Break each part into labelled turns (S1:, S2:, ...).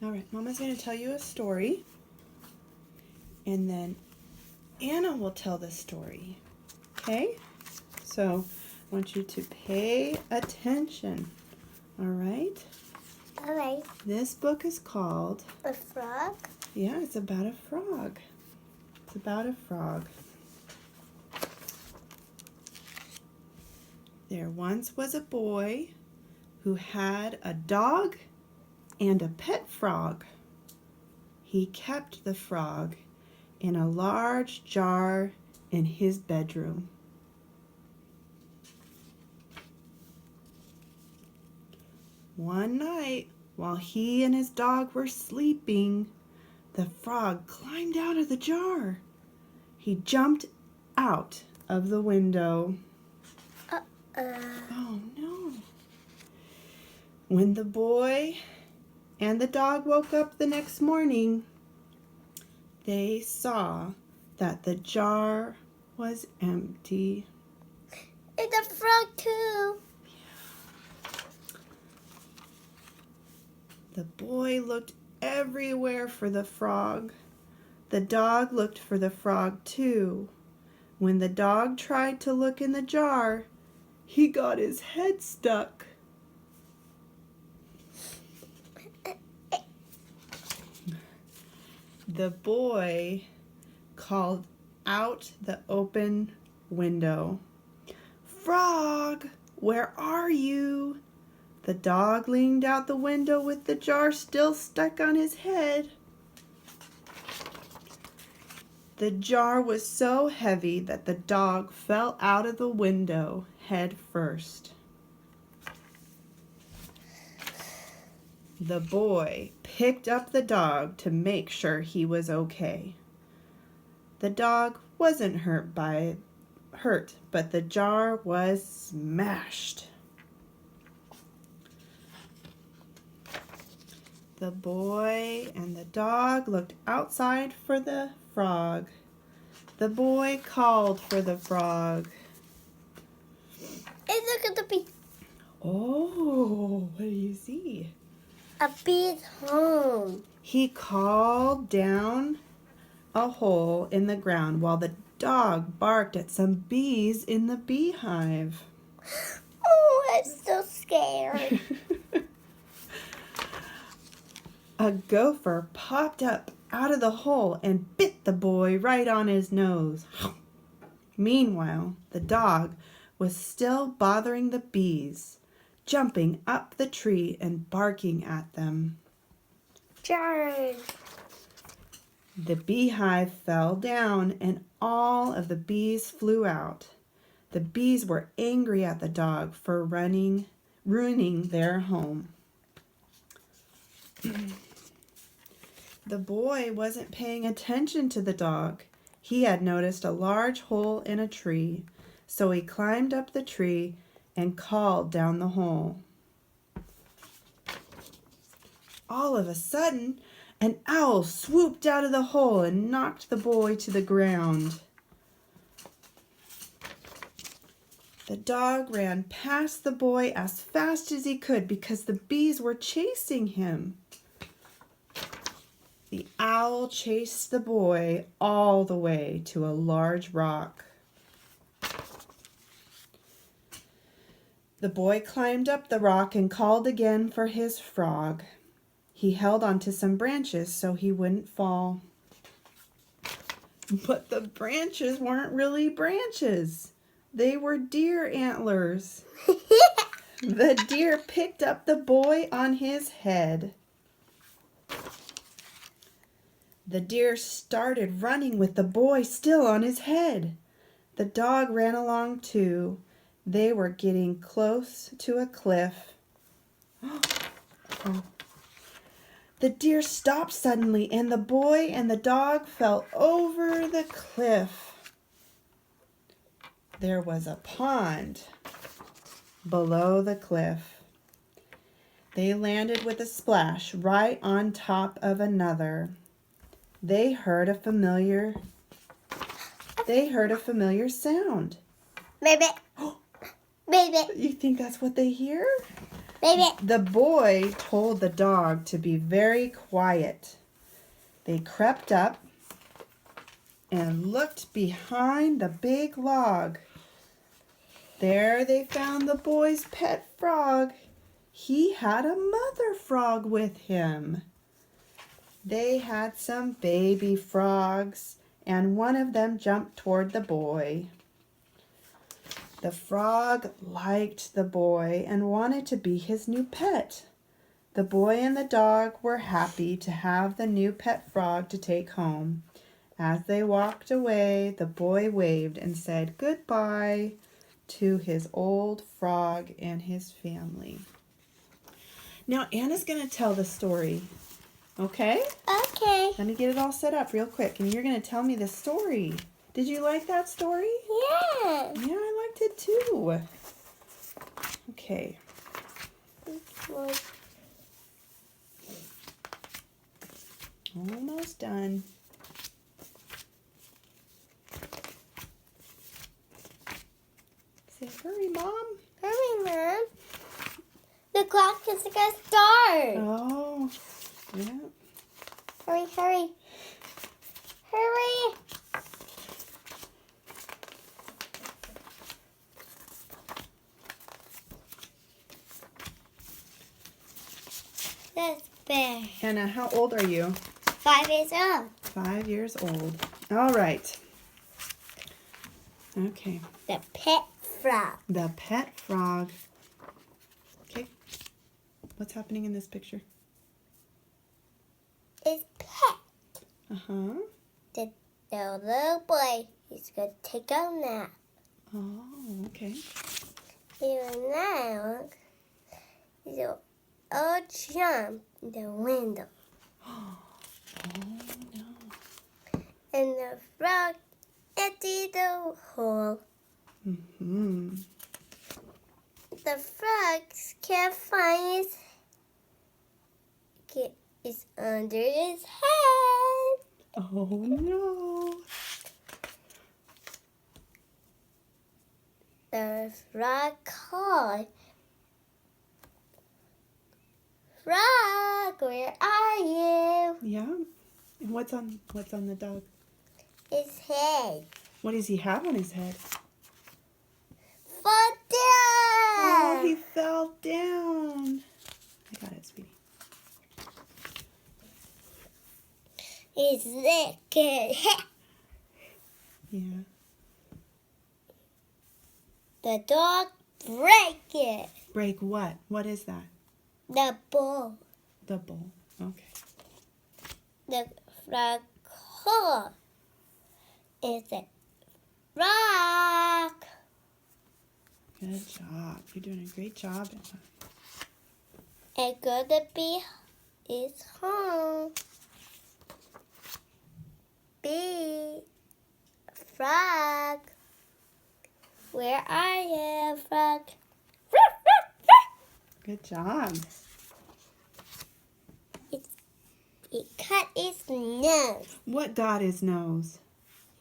S1: All right, Mama's going to tell you a story, and then Anna will tell the story. Okay? So I want you to pay attention. All right?
S2: All right.
S1: This book is called...
S2: A frog?
S1: Yeah, it's about a frog. It's about a frog. There once was a boy who had a dog and a pet frog. He kept the frog in a large jar in his bedroom. One night, while he and his dog were sleeping, the frog climbed out of the jar. He jumped out of the window. Oh no. When the boy and the dog woke up the next morning, they saw that the jar was empty.
S2: It's a frog too.
S1: The boy looked everywhere for the frog. The dog looked for the frog too. When the dog tried to look in the jar, he got his head stuck. The boy called out the open window, "Frog, where are you?" The dog leaned out the window with the jar still stuck on his head. The jar was so heavy that the dog fell out of the window head first. The boy picked up the dog to make sure he was okay. The dog wasn't hurt, but the jar was smashed. The boy and the dog looked outside for the frog. The boy called for the frog.
S2: Hey, look at the bee.
S1: Oh, what do you see?
S2: A bee's home.
S1: He called down a hole in the ground while the dog barked at some bees in the beehive.
S2: Oh, I'm so scared.
S1: A gopher popped up out of the hole and bit the boy right on his nose. Meanwhile, the dog was still bothering the bees, jumping up the tree and barking at them.
S2: Jar.
S1: The beehive fell down and all of the bees flew out. The bees were angry at the dog for ruining their home. The boy wasn't paying attention to the dog. He had noticed a large hole in a tree, so he climbed up the tree and called down the hole. All of a sudden, an owl swooped out of the hole and knocked the boy to the ground. The dog ran past the boy as fast as he could because the bees were chasing him. The owl chased the boy all the way to a large rock. The boy climbed up the rock and called again for his frog. He held onto some branches so he wouldn't fall. But the branches weren't really branches. They were deer antlers. The deer picked up the boy on his head. The deer started running with the boy still on his head. The dog ran along too. They were getting close to a cliff. Oh. The deer stopped suddenly, and the boy and the dog fell over the cliff. There was a pond below the cliff. They landed with a splash right on top of another. They heard a familiar sound.
S2: Baby. Baby.
S1: You think that's what they hear?
S2: Baby.
S1: The boy told the dog to be very quiet. They crept up and looked behind the big log. There they found the boy's pet frog. He had a mother frog with him. They had some baby frogs, and one of them jumped toward the boy. The frog liked the boy and wanted to be his new pet. The boy and the dog were happy to have the new pet frog to take home. As they walked away, the boy waved and said goodbye to his old frog and his family. Now Anna's going to tell the story, okay?
S2: Okay.
S1: Let me get it all set up real quick, and you're going to tell me the story. Did you like that story?
S2: Yeah.
S1: Yeah, I liked it too. Okay. Almost done. Say, hurry, Mom.
S2: Hurry, Mom. The clock is gonna start.
S1: Oh, yeah.
S2: Hurry, hurry. Hurry. That's bear.
S1: Anna, how old are you?
S2: 5 years old.
S1: 5 years old. All right. Okay.
S2: The pet frog.
S1: The pet frog. Okay. What's happening in this picture?
S2: It's pet.
S1: Uh-huh.
S2: The little boy is gonna take a nap.
S1: Oh, okay.
S2: Even now, he'll all jump in the window.
S1: Oh, no.
S2: And the frog emptied the hole.
S1: Mm-hmm.
S2: The frog can't find it's under his head.
S1: Oh, no.
S2: The frog called, "Frog, where are you?"
S1: Yeah. And what's on the dog?
S2: His head.
S1: What does he have on his head?
S2: Fall
S1: Oh,
S2: down.
S1: he fell down. I got it, sweetie.
S2: His naked head.
S1: Yeah.
S2: The dog break it.
S1: Break what? What is that?
S2: The bowl.
S1: The bowl. Okay.
S2: The frog called. It's a rock.
S1: Good job. You're doing a great job, Emma.
S2: And gonna be is home. Be frog. Where are you, frog?
S1: Good job.
S2: It cut its nose.
S1: What got his nose?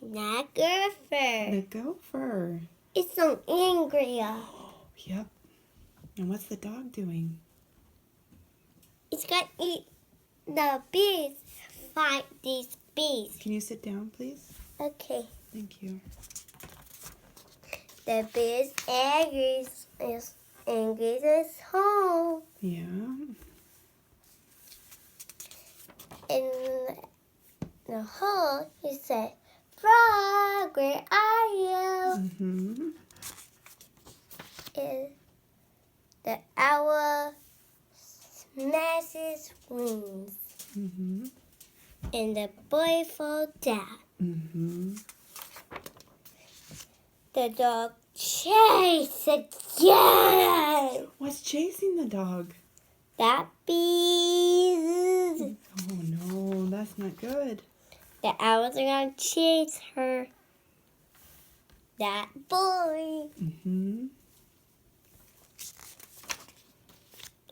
S2: Not gopher.
S1: The gopher.
S2: It's so angry.
S1: Yep. And what's the dog doing?
S2: It's gonna eat the bees. Fight these bees.
S1: Can you sit down, please?
S2: Okay.
S1: Thank you.
S2: The bees angry is home.
S1: Yeah.
S2: In the hole, he said, "Frog, where are you?"
S1: Mm-hmm.
S2: And the owl smashes wings,
S1: Mm-hmm.
S2: and the boy falls down.
S1: Mm-hmm.
S2: The dog chased again.
S1: What's chasing the dog?
S2: That bees.
S1: Oh, no. That's not good.
S2: The owls are gonna chase her. That boy.
S1: Mm-hmm.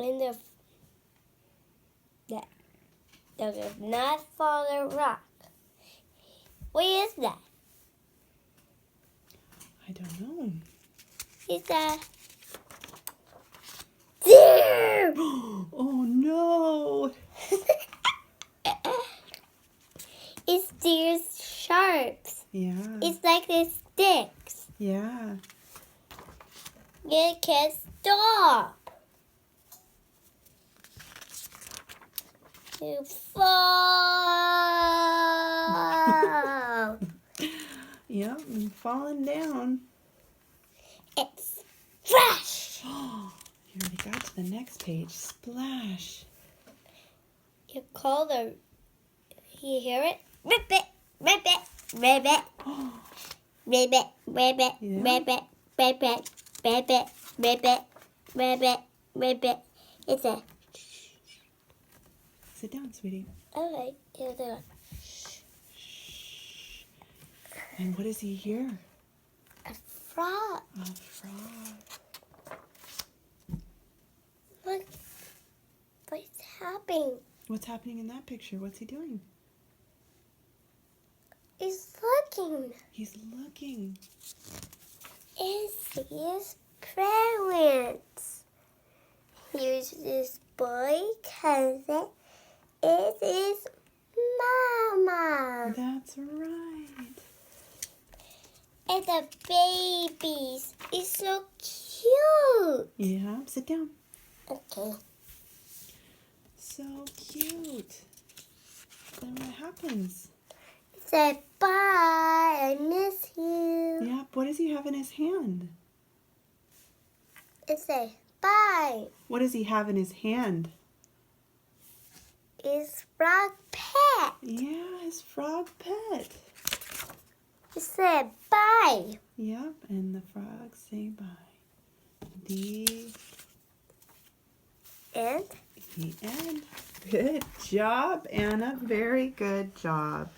S2: And the dog did not fall the rock. What is that?
S1: I don't know.
S2: It's a deer. sharp.
S1: Oh no!
S2: It's these sharps.
S1: Yeah.
S2: It's like the sticks.
S1: Yeah.
S2: You can't stop. You fall.
S1: Yep, and falling down.
S2: It's fresh.
S1: You already got to the next page. Splash.
S2: You call the. You hear it? Ribbit, ribbit, ribbit, ribbit, ribbit,
S1: Yeah.
S2: ribbit, ribbit, ribbit, ribbit, ribbit, ribbit. It's a.
S1: Sit down, sweetie.
S2: Okay, here's the.
S1: And what does he hear?
S2: A frog.
S1: A frog.
S2: Look, what's happening?
S1: What's happening in that picture? What's he doing?
S2: He's looking.
S1: He's looking.
S2: It's his parents. Here's this boy cousin. It is Mama.
S1: That's right.
S2: And the babies. It's so cute.
S1: Yeah, sit down.
S2: Okay.
S1: So cute. Then what happens?
S2: It said, bye, I miss you.
S1: Yep, what does he have in his hand?
S2: It said, bye.
S1: What does he have in his hand?
S2: It's frog pet.
S1: Yeah, his frog pet.
S2: It said, bye.
S1: Yep, and the frogs say bye. The
S2: And
S1: end. Good job, Anna. Very good job.